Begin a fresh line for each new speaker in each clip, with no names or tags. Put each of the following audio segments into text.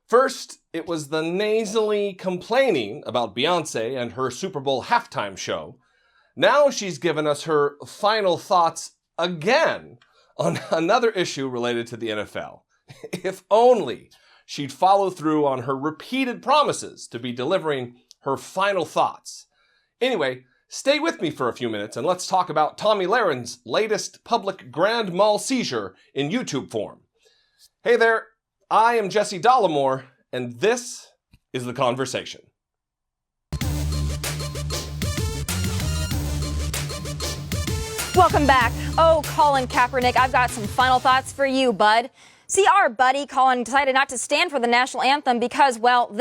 First, it was the nasally complaining about Beyonce and her Super Bowl halftime show. Now she's given us her final thoughts again on another issue related to the NFL. If only she'd follow through on her repeated promises to be delivering her final thoughts. Anyway, stay with me for a few minutes and let's talk about Tomi Lahren's latest public grand mal seizure in YouTube form. Hey there, I am Jesse Dollemore, and this is The Conversation.
Welcome back. Oh, Colin Kaepernick, I've got some final thoughts for you, bud. See, our buddy Colin decided not to stand for the National Anthem because, well,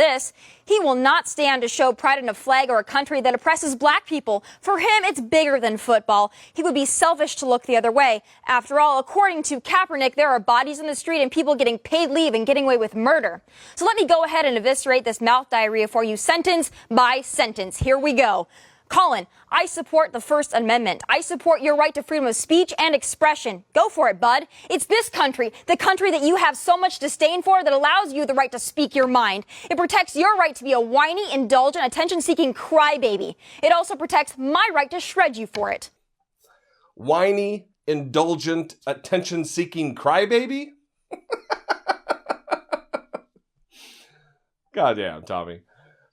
he will not stand to show pride in a flag or a country that oppresses black people. For him, it's bigger than football. He would be selfish to look the other way. After all, according to Kaepernick, there are bodies in the street and people getting paid leave and getting away with murder. So let me go ahead and eviscerate this mouth diarrhea for you sentence by sentence. Here we go. Colin, I support the First Amendment. I support your right to freedom of speech and expression. Go for it, bud. It's this country, the country that you have so much disdain for, that allows you the right to speak your mind. It protects your right to be a whiny, indulgent, attention-seeking crybaby. It also protects my right to shred you for it.
Whiny, indulgent, attention-seeking crybaby? Goddamn, Tommy.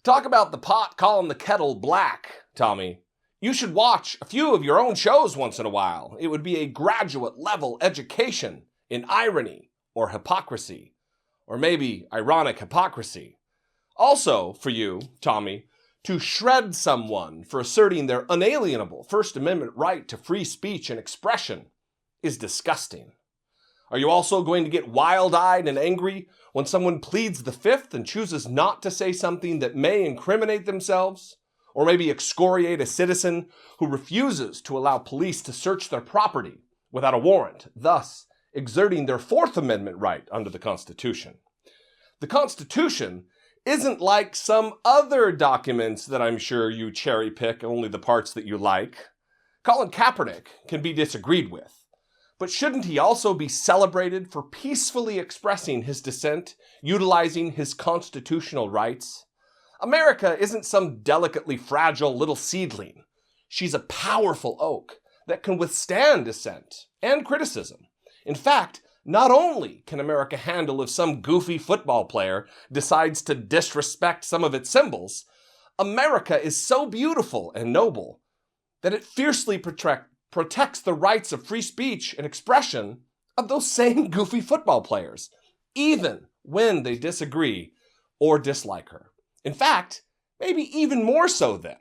Talk about the pot calling the kettle black, Tommy. You should watch a few of your own shows once in a while. It would be a graduate-level education in irony or hypocrisy, or maybe ironic hypocrisy. Also, for you, Tommy, to shred someone for asserting their unalienable First Amendment right to free speech and expression is disgusting. Are you also going to get wild-eyed and angry when someone pleads the fifth and chooses not to say something that may incriminate themselves? Or maybe excoriate a citizen who refuses to allow police to search their property without a warrant, thus exerting their Fourth Amendment right under the Constitution? The Constitution isn't like some other documents that I'm sure you cherry-pick only the parts that you like. Colin Kaepernick can be disagreed with. But shouldn't he also be celebrated for peacefully expressing his dissent, utilizing his constitutional rights? America isn't some delicately fragile little seedling. She's a powerful oak that can withstand dissent and criticism. In fact, not only can America handle if some goofy football player decides to disrespect some of its symbols, America is so beautiful and noble that it fiercely protects the rights of free speech and expression of those same goofy football players, even when they disagree or dislike her. In fact, maybe even more so then.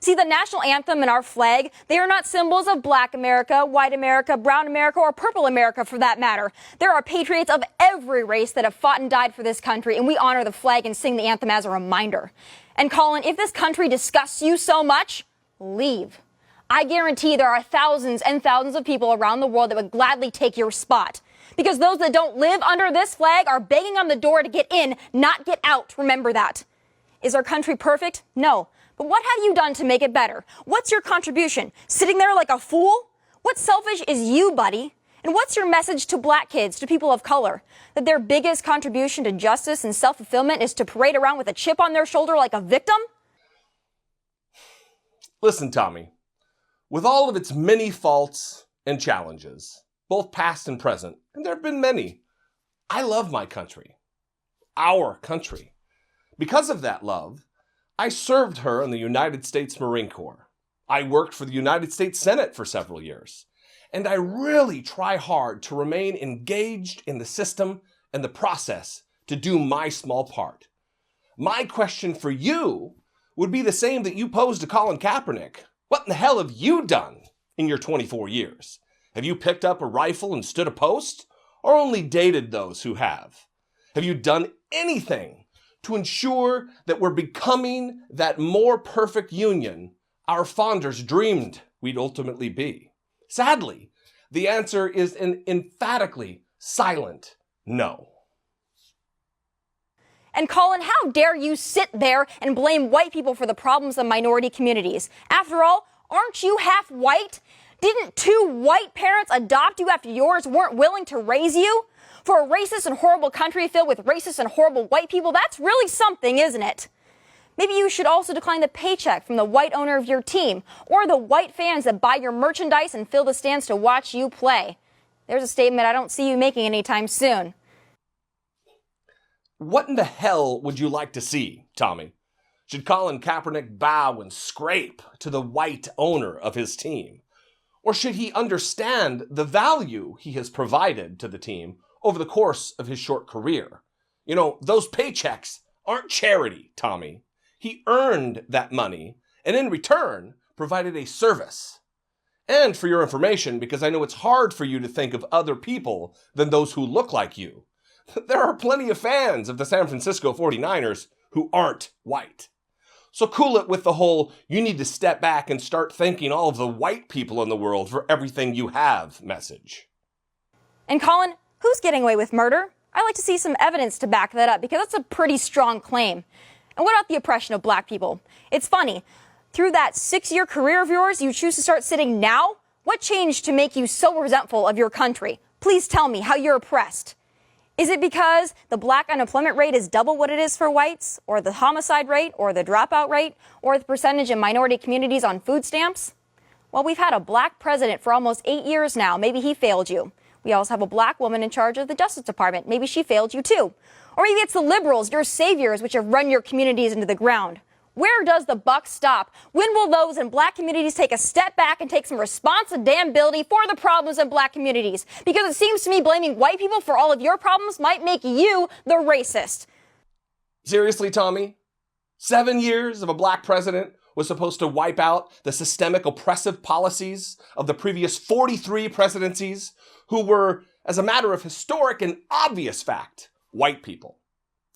See, the national anthem and our flag, they are not symbols of black America, white America, brown America, or purple America for that matter. There are patriots of every race that have fought and died for this country, and we honor the flag and sing the anthem as a reminder. And Colin, if this country disgusts you so much, leave. I guarantee there are thousands and thousands of people around the world that would gladly take your spot. Because those that don't live under this flag are begging on the door to get in, not get out. Remember that. Is our country perfect? No. But what have you done to make it better? What's your contribution? Sitting there like a fool? What selfish is you, buddy? And what's your message to black kids, to people of color? That their biggest contribution to justice and self-fulfillment is to parade around with a chip on their shoulder like a victim?
Listen, Tommy. With all of its many faults and challenges, both past and present, and there have been many, I love my country. Our country. Because of that love, I served her in the United States Marine Corps. I worked for the United States Senate for several years. And I really try hard to remain engaged in the system and the process to do my small part. My question for you would be the same that you posed to Colin Kaepernick. What in the hell have you done in your 24 years? Have you picked up a rifle and stood a post, or only dated those who have? Have you done anything to ensure that we're becoming that more perfect union our founders dreamed we'd ultimately be? Sadly, the answer is an emphatically silent no.
And Colin, how dare you sit there and blame white people for the problems of minority communities? After all, aren't you half white? Didn't two white parents adopt you after yours weren't willing to raise you? For a racist and horrible country filled with racist and horrible white people, that's really something, isn't it? Maybe you should also decline the paycheck from the white owner of your team or the white fans that buy your merchandise and fill the stands to watch you play. There's a statement I don't see you making anytime soon.
What in the hell would you like to see, Tommy? Should Colin Kaepernick bow and scrape to the white owner of his team? Or should he understand the value he has provided to the team over the course of his short career? You know, those paychecks aren't charity, Tommy. He earned that money and in return provided a service. And for your information, because I know it's hard for you to think of other people than those who look like you, there are plenty of fans of the San Francisco 49ers who aren't white. So cool it with the whole, you need to step back and start thanking all of the white people in the world for everything you have message.
And Colin, who's getting away with murder? I'd like to see some evidence to back that up because that's a pretty strong claim. And what about the oppression of black people? It's funny. Through that 6-year career of yours, you choose to start sitting now? What changed to make you so resentful of your country? Please tell me how you're oppressed. Is it because the black unemployment rate is double what it is for whites, or the homicide rate, or the dropout rate, or the percentage in minority communities on food stamps? Well, we've had a black president for almost 8 years now. Maybe he failed you. We also have a black woman in charge of the Justice Department. Maybe she failed you too. Or maybe it's the liberals, your saviors, which have run your communities into the ground. Where does the buck stop? When will those in black communities take a step back and take some responsibility for the problems in black communities? Because it seems to me blaming white people for all of your problems might make you the racist.
Seriously, Tommy? 7 years of a black president was supposed to wipe out the systemic oppressive policies of the previous 43 presidencies who were, as a matter of historic and obvious fact, white people.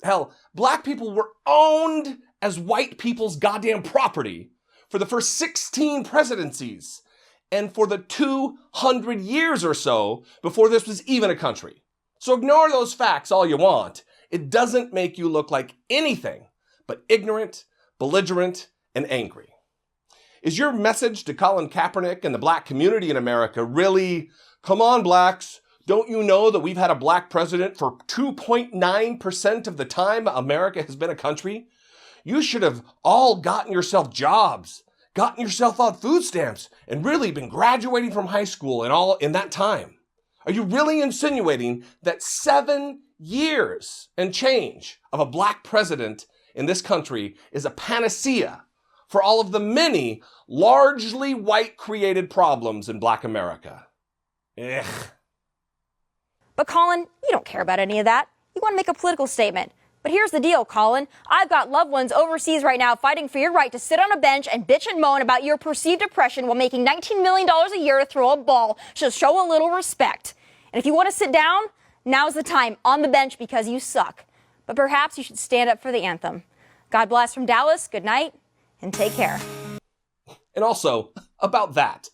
Hell, black people were owned as white people's goddamn property for the first 16 presidencies and for the 200 years or so before this was even a country. So ignore those facts all you want. It doesn't make you look like anything but ignorant, belligerent, and angry. Is your message to Colin Kaepernick and the black community in America really, come on blacks, don't you know that we've had a black president for 2.9% of the time America has been a country? You should have all gotten yourself jobs, gotten yourself on food stamps, and really been graduating from high school and all in that time. Are you really insinuating that 7 years and change of a black president in this country is a panacea for all of the many largely white created problems in black America? Ugh.
But Colin, you don't care about any of that. You want to make a political statement. But here's the deal, Colin. I've got loved ones overseas right now fighting for your right to sit on a bench and bitch and moan about your perceived oppression while making $19 million a year to throw a ball. So show a little respect. And if you want to sit down, now's the time on the bench because you suck. But perhaps you should stand up for the anthem. God bless from Dallas. Good night and take care.
And also, about that,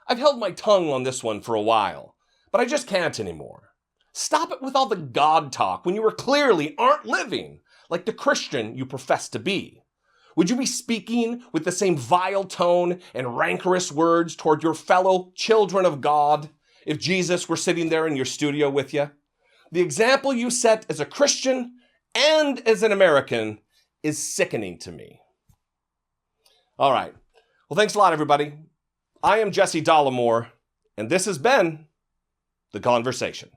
I've held my tongue on this one for a while, but I just can't anymore. Stop it with all the God talk when you were clearly aren't living like the Christian you profess to be. Would you be speaking with the same vile tone and rancorous words toward your fellow children of God if Jesus were sitting there in your studio with you? The example you set as a Christian and as an American is sickening to me. All right. Well, thanks a lot, everybody. I am Jesse Dollemore, and this has been The Conversation.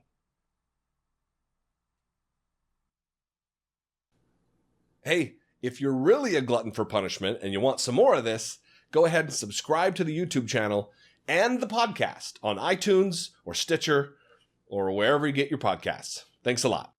Hey, if you're really a glutton for punishment and you want some more of this, go ahead and subscribe to the YouTube channel and the podcast on iTunes or Stitcher or wherever you get your podcasts. Thanks a lot.